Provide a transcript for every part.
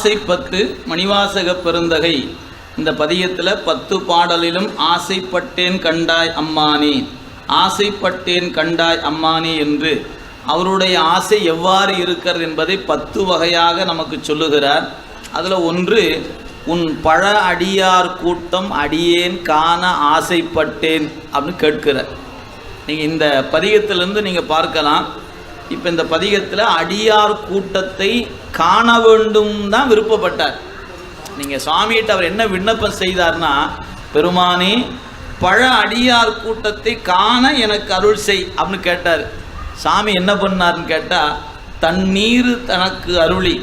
ஆசைப்பத்து மணிவாசக பெருந்தகை இந்த பதியத்தில் 10 பாடலிலும் ஆசைப்பட்டேன் கண்டாய் அம்மானே, ஆசைப்பட்டேன் கண்டாய் அம்மானே என்று அவருடைய ஆசை எவ்வாறு இருக்கிறது என்பதை 10 வகையாக நமக்கு சொல்லுகிறார். அதில் ஒன்று, உன் பழ அடியார் கூட்டம் அடியேன் காண ஆசைப்பட்டேன் அப்படின்னு கேட்கிறார். நீங்கள் இந்த பதிகத்திலிருந்து நீங்கள் பார்க்கலாம். இப்போ இந்த பதிகத்தில் அடியார் கூட்டத்தை காண வேண்டும் தான் விருப்பப்பட்டார். நீங்கள் சுவாமிகிட்ட அவர் என்ன விண்ணப்பம் செய்தார்னா, பெருமானே பழ அடியார் கூட்டத்தை காண எனக்கு அருள் செய் அப்படின்னு கேட்டார். சாமி என்ன பண்ணார்னு கேட்டால், தண்ணீர் தனக்கு அருளி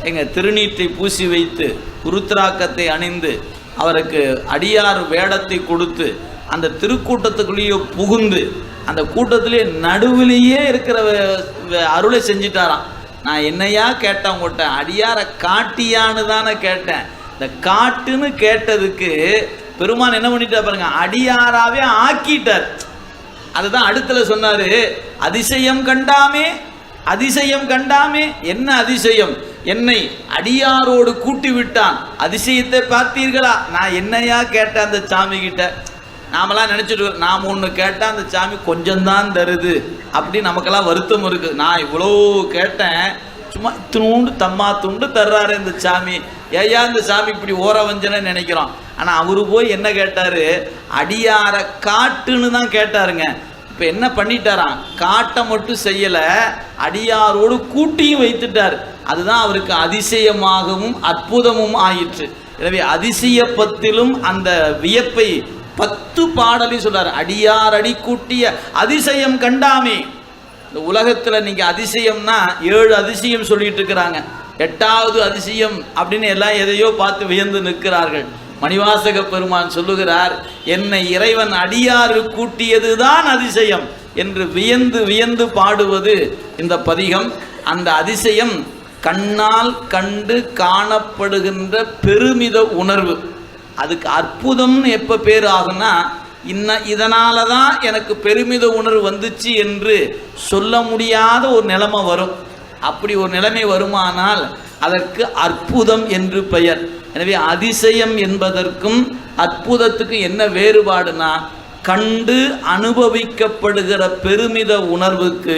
எங்கள் திருநீற்றை பூசி வைத்து உருத்திராக்கத்தை அணிந்து அவருக்கு அடியார் வேடத்தை கொடுத்து அந்த திருக்கூட்டத்துக்குள்ளேயே புகுந்து அந்த கூட்டத்திலே நடுவிலேயே இருக்கிற அருளை செஞ்சிட்டாராம். நான் என்னையா கேட்டேன் உங்கள்கிட்ட, அடியாரை காட்டியான்னு தானே கேட்டேன். இந்த காட்டுன்னு கேட்டதுக்கு பெருமான் என்ன பண்ணிட்டா பாருங்க, அடியாராவே ஆக்கிட்டார். அதுதான் அடுத்துல சொன்னாரு, அதிசயம் கண்டாமே, அதிசயம் கண்டாமே. என்ன அதிசயம்? என்னை அடியாரோடு கூட்டி விட்டான். அதிசயத்தை பார்த்தீர்களா? நான் என்னையா கேட்டேன் அந்த சாமி கிட்ட. நாமெல்லாம் நினச்சிட்டு நாம் ஒன்று கேட்டால் அந்த சாமி கொஞ்சம்தான் தருது அப்படி நமக்கெல்லாம் வருத்தம் இருக்குது. நான் இவ்வளோ கேட்டேன், சும்மா இத்தினூண்டு தம்மா துண்டு தர்றாரு இந்த சாமி, ஏயா இந்த சாமி இப்படி ஓர வஞ்சனை நினைக்கிறோம். ஆனால் அவரு போய் என்ன கேட்டார், அடியாரை காட்டுன்னு தான் கேட்டாருங்க. இப்போ என்ன பண்ணிட்டாராம், காட்டை மட்டும் செய்யலை, அடியாரோடு கூட்டியும் வைத்துட்டார். அதுதான் அவருக்கு அதிசயமாகவும் அற்புதமும் ஆயிற்று. எனவே அதிசயப்பத்திலும் அந்த வியப்பை 10 பாடலையும் சொல்றார். அடியார் அடி கூட்டிய அதிசயம் கண்டாமே. இந்த உலகத்தில் நீங்கள் அதிசயம்னா 7 அதிசயம் சொல்லிட்டு இருக்கிறாங்க. 8வது அதிசயம் அப்படின்னு எல்லாம் எதையோ பார்த்து வியந்து நிற்கிறார்கள். மணிவாசக பெருமான் சொல்லுகிறார், என்னை இறைவன் அடியாறு கூட்டியது தான் அதிசயம் என்று வியந்து வியந்து பாடுவது இந்த பதிகம். அந்த அதிசயம் கண்ணால் கண்டு காணப்படுகின்ற பெருமித உணர்வு. அதுக்கு அற்புதம்னு எப்போ பேர் ஆகுன்னா, இதனால தான் எனக்கு பெருமித உணர்வு வந்துச்சு என்று சொல்ல முடியாத ஒரு நிலைமை வரும். அப்படி ஒரு நிலைமை வருமானால் அதற்கு அற்புதம் என்று பெயர். எனவே அதிசயம் என்பதற்கும் அற்புதத்துக்கு என்ன வேறுபாடுனா, கண்டு அனுபவிக்கப்படுகிற பெருமித உணர்வுக்கு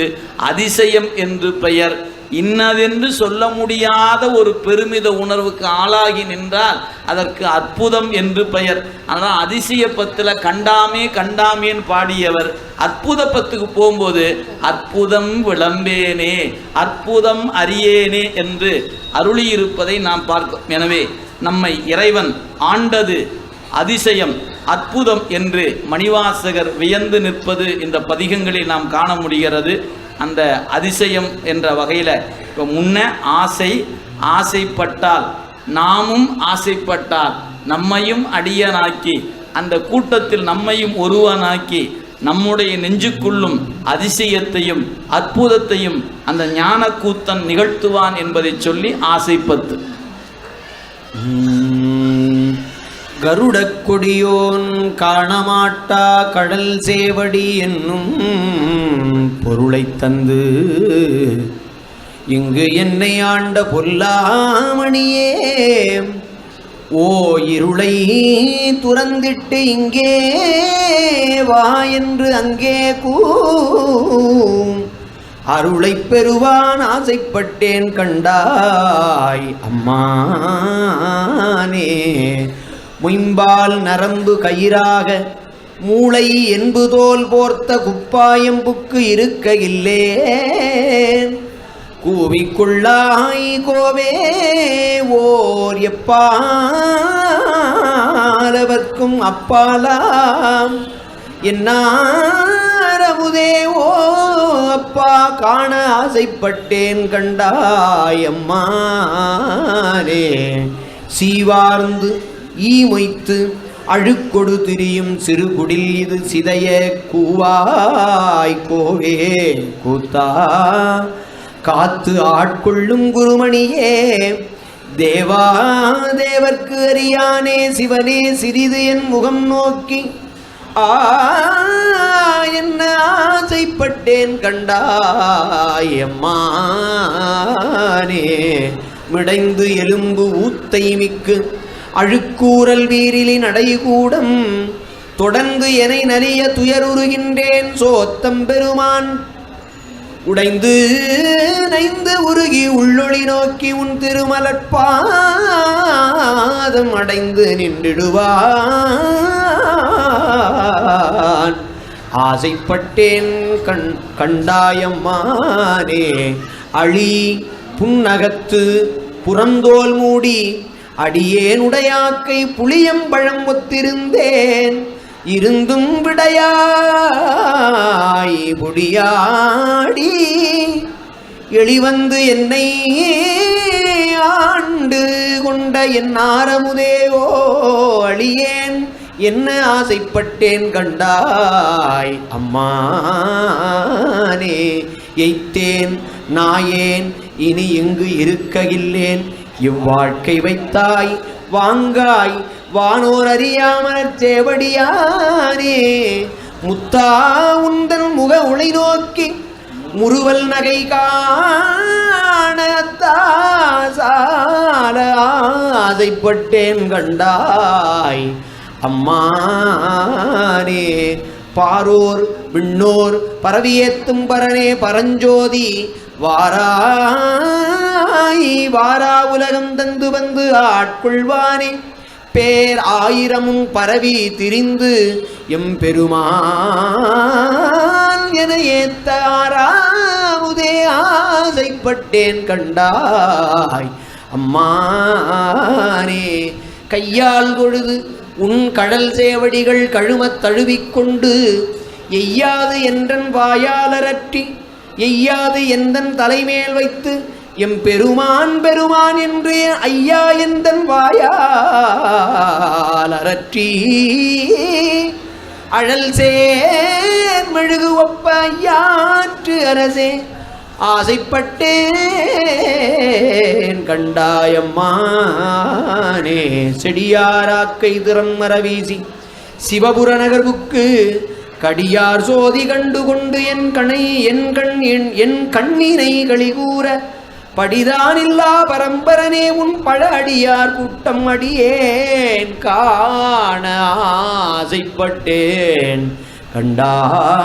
அதிசயம் என்று பெயர். இன்னதென்று சொல்ல முடியாத ஒரு பெருமித உணர்வுக்கு ஆளாகி நின்றால் அதற்கு அற்புதம் என்று பெயர். ஆனால் அதிசய பத்தில் கண்டாமே கண்டாமேன்னு பாடியவர் அற்புத பத்துக்கு போகும்போது அற்புதம் விளம்பேனே, அற்புதம் அறியேனே என்று அருளியிருப்பதை நாம் பார்க்கிறோம். எனவே நம்மை இறைவன் ஆண்டது அதிசயம் அற்புதம் என்று மணிவாசகர் வியந்து நிற்பது இந்த பதிகங்களில் நாம் காண முடிகிறது. அந்த அதிசயம் என்ற வகையில் இப்போ முன்ன ஆசைப்பட்டால் நாமும் ஆசைப்பட்டால் நம்மையும் அடியனாக்கி அந்த கூட்டத்தில் நம்மையும் ஒருவனாக்கி நம்முடைய நெஞ்சுக்குள்ளும் அதிசயத்தையும் அற்புதத்தையும் அந்த ஞான கூத்தன் நிகழ்த்துவான் என்பதை சொல்லி ஆசைப்பத்து. கருடக் கொடியோன் காணமாட்டா கடல் சேவடி என்னும் பொருளை தந்து இங்கு என்னை ஆண்ட பொல்லாமணியே, ஓ இருளை துறந்திட்டு இங்கே வா என்று அங்கே அருளை பெறுவான் ஆசைப்பட்டேன் கண்டாய் அம்மானே. முயம்பால் நரம்பு கயிறாக மூளை என்புதோல் போர்த்த குப்பாயம் புக்கு இருக்க இல்லேன், கூவிக்குள்ளாய் கோவே ஓர் எப்பாலவர்க்கும் அப்பாலாம் என்னாரமுதே ஓ அப்பா காண ஆசைப்பட்டேன் கண்டாய் அம்மானே. சீவார்ந்து ஈமொய்த்து அழுக்கொடு திரியும் சிறுகுடில் இது சிதைய கூவாய் கோவே கூத்தா காத்து ஆட்கொள்ளும் குருமணியே, தேவா தேவர்க்கு அறியானே சிவனே சிறிது என் முகம் நோக்கி என்ன ஆசைப்பட்டேன் கண்டாய் அம்மானே. மிடைந்து எலும்பு ஊத்தை மிக்கு அழுக்கூறல் வீரிலின் அடைகூடம் தொடர்ந்து எனை நலிய துயருறுகின்றேன் சோத்தம் பெருமான் உடைந்து நைந்து உருகி உள்ளொளி நோக்கி உன் திருமலர்பாதம் அடைந்து நின்றிடுவான் ஆசைப்பட்டேன் கண்டாயம்மானே அழி புன்னகத்து புறந்தோல் மூடி அடியேனுடையாக்கை புளியம்பழம் ஒத்திருந்தேன் இருந்தும் விடையாய் பொடியாடி எளிவந்து என்னை ஆண்டு கொண்ட என் ஆரமுதேவோ அழியேன் என்ன ஆசைப்பட்டேன் கண்டாய் அம்மானே எய்த்தேன் நாயேன் இனி இங்கு இருக்ககில்லேன் இவ்வாழ்க்கை வைத்தாய் வாங்காய் வானோர் அறியாமற் சேவடியானே முத்தா உந்தன் முக உளை நோக்கி முறுவல் நகை காணத்தாசால ஆசைப்பட்டேன் கண்டாய் அம்மானே பாரோர் விண்ணோர் பரவியேத்தும் பரனே பரஞ்சோதி வாராய் வாரா உலகம் தந்து வந்து ஆட்கொள்வானே பேர் ஆயிரமும் பரவி திரிந்து எம்பெருமான் என ஏத்தாராமுதே ஆசைப்பட்டேன் கண்டாய் அம்மானே கையால் தொழுது உன் கடல் சேவடிகள் கழுமத் தழுவிக்கொண்டு எய்யாது என்றன் வாயாலரற்றி எய்யாது எந்தன் தலைமேல் வைத்து எம் பெருமான் பெருமான் என்று ஐயா எந்தன் வாயால் அரற்றி அழல் சேர் மெழுகு ஒப்ப ஐயாற்று அரசே ஆசைப்பட்டேன் கண்டாயம்மானே செடியாராக்கை திறம் மரவீசி சிவபுர நகர்வுக்கு கடியார் சோதி கண்டு கொண்டு என் கண்ணினை களிகூற படிதானில்லா பரம்பரனே உன் பழ அடியார் கூட்டம் அடியேன் காண ஆசைப்பட்டேன்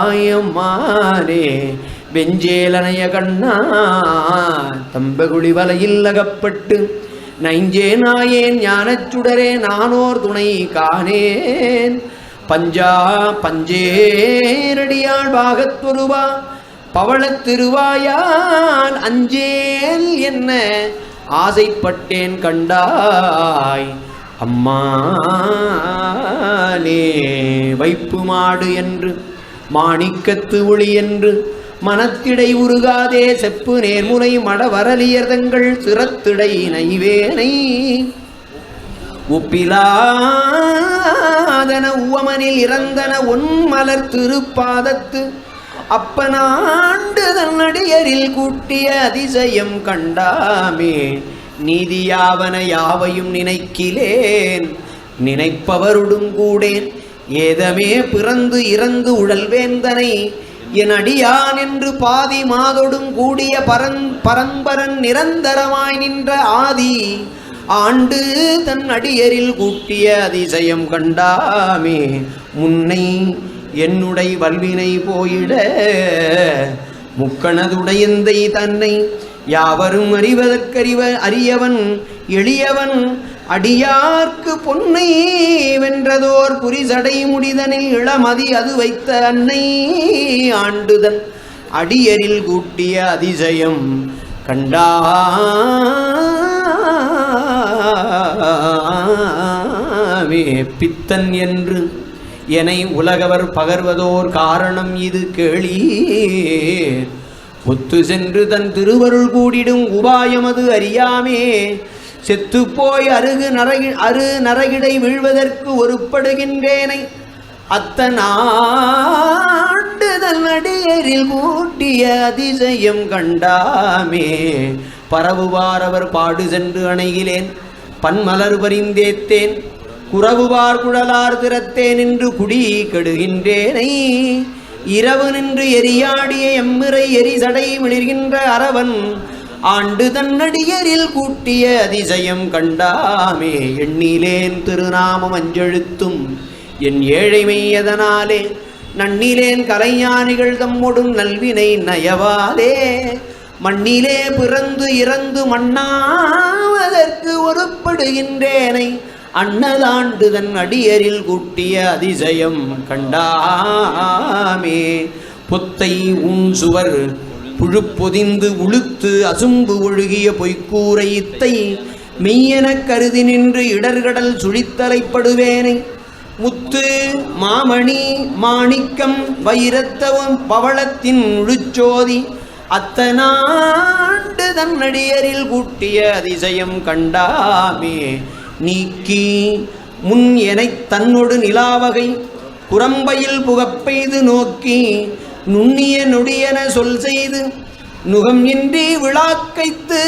கண்டாயம்மானே வெஞ்சேலனைய கண்ணா தம்பகுழி வலையில் அகப்பட்டு நைஞ்சே நாயேன் ஞானச்சுடரே நானோர் துணை காணேன் பஞ்சேரடியாள் பாகத்வருவா பவளத் திருவாயால் அஞ்சேல் என்ன ஆசைப்பட்டேன் கண்டாய் அம்மானே வைப்பு மாடு என்று மாணிக்கத்து ஒளி என்று மனத்திடை உருகாதே செப்பு நேர்முனை மடவரலியர்தங்கள் சிரத்திடை நைவேனை ஒப்பிலாதன உவமனில் இறந்தன ஒன்மலர் திருப்பாதத்து அப்பனாண்டு தன்னடியரில் கூட்டிய அதிசயம் கண்டாமே நீதியாவன யாவையும் நினைக்கிலேன் நினைப்பவருடும் கூடேன் ஏதமே பிறந்து இறந்து உழல்வேந்தனை என் அடியான் என்று பாதி மாதொடும் கூடிய பரம்பரன் நிரந்தரமாய் நின்ற ஆதி ஆண்டு தன் அடியரில் கூட்டிய அதிசயம் கண்டாமே முன்னை என்னுடை வல்வினை போயிட முக்கணதுடையந்தை தன்னை யாவரும் அறியவன் எளியவன் அடியார்க்கு பொன்னை வென்றதோர் புரிசடை முடிதனில் இளமதி அது வைத்த அன்னை ஆண்டுதன் அடியரில் கூட்டிய அதிசயம் கண்டாமே பித்தன் என்று எனை உலகவர் பகர்வதோர் காரணம் இது கேளீர் ஒத்து சென்று தன் திருவருள் கூடிடும் உபாயமது அறியாமே செத்துப்போய் அரு நரகிடை வீழ்வதற்கு ஒருப்படுகின்றேனை அத்தனாண்டு தன் அடியரில் கூட்டிய அதிசயம் கண்டாமே பரவுவார் அவர் பாடு சென்று அணைகிலேன் பன்மலர் பரிந்தேத்தேன் குறவுவார் குழலார் திறத்தேன் என்று குடி கெடுகின்றேனை இரவு நின்று எரியாடிய எம்மிறை எரிசடை விளிர்கின்ற அரவன் ஆண்டு தன்னடியரில் கூட்டிய அதிசயம் கண்டாமே. எண்ணிலேன் திருநாமம் அஞ்செழுத்தும் என் ஏழைமை எதனாலே, நன்னிலேன் கலைஞானிகள் தம்மொடும் நல்வினை நயவாலே. மண்ணிலே பிறந்து இறந்து மண்ணாவதற்கு ஒருப்படுகின்றேனை, அண்ணலாண்டு தன் அடியரில் கூட்டிய அதிசயம் கண்டாமே. பொத்தை உன் சுவர் புழுப்பொதிந்து உளுத்து அசும்பு ஒழுகிய பொய்க்கூரை இத்தை, மெய்யெனக் கருதி நின்று இடர்கடல் சுழித்தலைப்படுவேனை. முத்து மாமணி மாணிக்கம் வைரத்தவம் பவளத்தின் முழுச்சோதி, அத்தனாண்டு தன்னடியரில் கூட்டிய அதிசயம் கண்டாமே. நீக்கி முன் எனைத் தன்னொடு நிலாவகை குரம்பையில் புகப்பெய்து நோக்கி, நுண்ணிய நொடியென சொல் செய்து நுகம் இன்றி விழாக்கைத்து,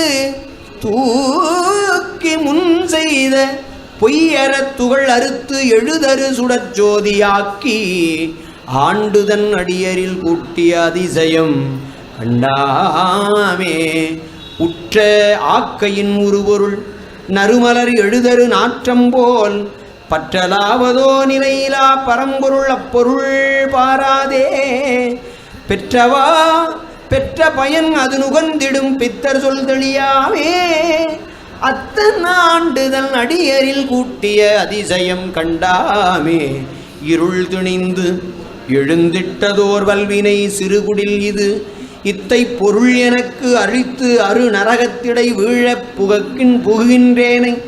தூக்கி முன் செய்த பொய்யறத் துகள் அறுத்து எழுதரு சுடற்சோதியாக்கி, ஆண்டுதன் அடியரில் கூட்டிய அதிசயம் கண்டாமே. உற்ற ஆக்கையின் உருபொருள் நறுமலர் எழுதரு நாற்றம் போல், பற்றலாவதோ நிலையிலா பரம்பொருள் அப்பொருள் பாராதே. பெற்றவா பெற்ற பயன் அது நுகர்ந்திடும் பித்தர் சொல் தெளியாமே. அத்தனாண்டுதல் அடியரில் கூட்டிய அதிசயம் கண்டாமே. இருள் திணிந்து எழுந்திட்டதோர் வல்வினை சிறுகுடில் இது, இத்தை பொருள் எனக்கு அழித்து அரு நரகத்திடை வீழப் புகுகின்றேனை.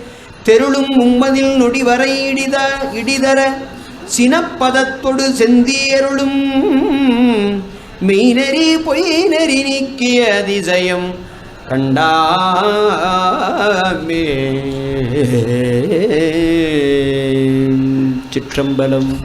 தெருளும் உம்மதில் நொடிவரை இடிதர சினப்பதத்தொடு செந்தியருளும், மெய்நெறி பொய் நெறி நீக்கிய அதிசயம் கண்டாமே. சிற்றம்பலம்.